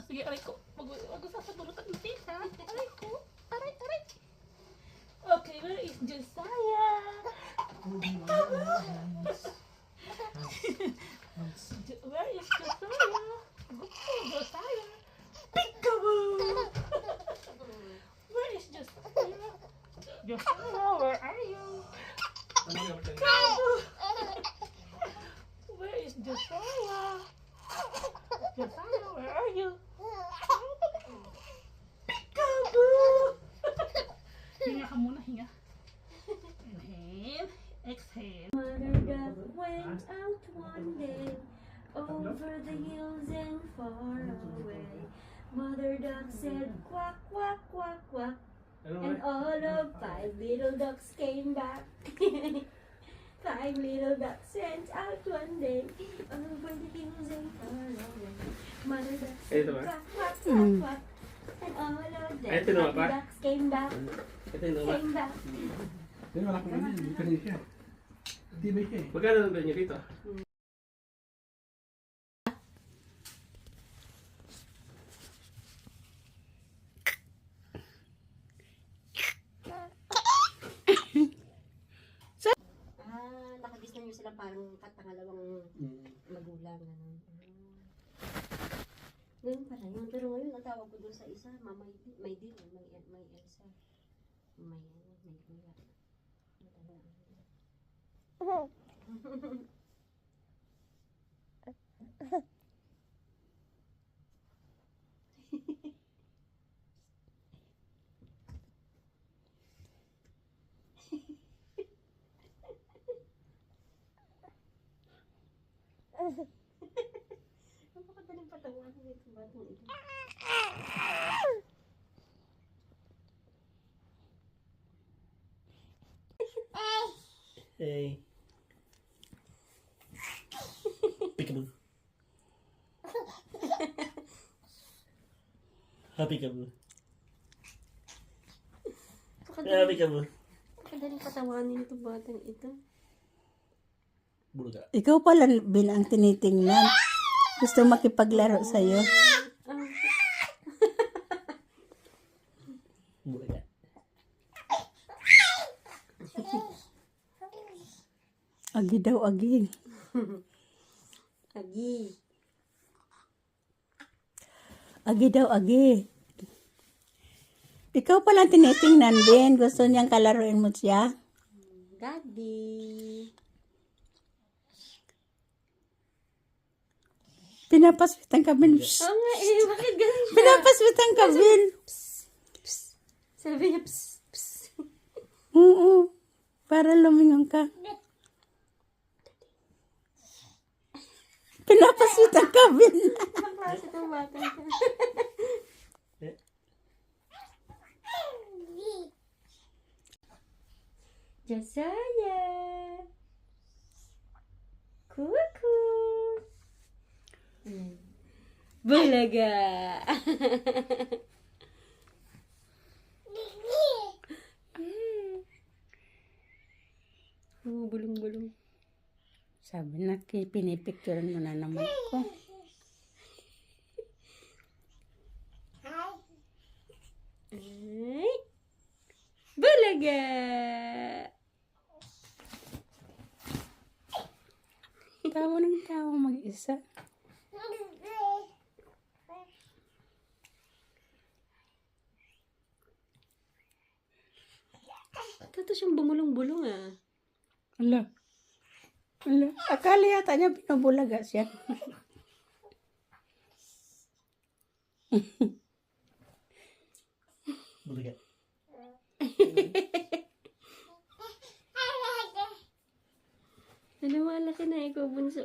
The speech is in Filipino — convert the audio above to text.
Sige, aray ko. Mag-sasabunutan ng tita. Aray ko. Aray, aray. Okay, where is Josiah? Where is Josiah? Josiah. Peekaboo! Where is Josiah? Josiah, where are you? Peekaboo! Where is Josiah? Josiah, where are you? Peekaboo! Hinga ka muna, hinga. Inhale, exhale. Mother duck went out one day over the hills and far away. Mother duck said quack, quack, quack, quack. And all of 5 little ducks came back. 5 little ducks went out one day over the hills and far away. Mother duck said quack, quack, quack, quack. And all of them 5 ducks came back. Came back. Pero wala pa rin, hindi pa rin siya. Hindi ba siya eh? Magkano ang niya dito? Nakagis na nyo sila parang pangalawang magulang. Ganun pala yun. Pero ngayon, ang tawag ko doon sa isa, may din, may Elsa. May kuya. Napakadaling patawanan nito batang ito. Hey. Peekaboo. Peekaboo. Peekaboo. Napakadaling patawanan nito batang ito. Buluga. Ikaw pala ang tinitingnan. Gusto makipaglaro sa'yo. Buluga. Agi daw, agi. Agi. Agi daw, agi. Ikaw pala ang tinitingnan din. Gusto niyang kalaruin mo siya. Daddy. Pinapaswit ang kabin. Oo nga eh, bakit ganun siya? Pinapaswit ang kabin. Sabi niya, psst, psst. Oo. Para lumingon ka. Pinapaswit ang kabin. Ang klase itong batang ito. Josiah. Kuku. Bulaga. Bulong-bulong. Sabi na, pinipicturean mo na naman ko. Ay. Bulaga. Tawa ng tawa mag-isa. Ito siyang bumulong-bulong ah. Ala. Ala. Akala yata niya pinabulaga siya. Buluga. Lumalaki na ikaw bunso.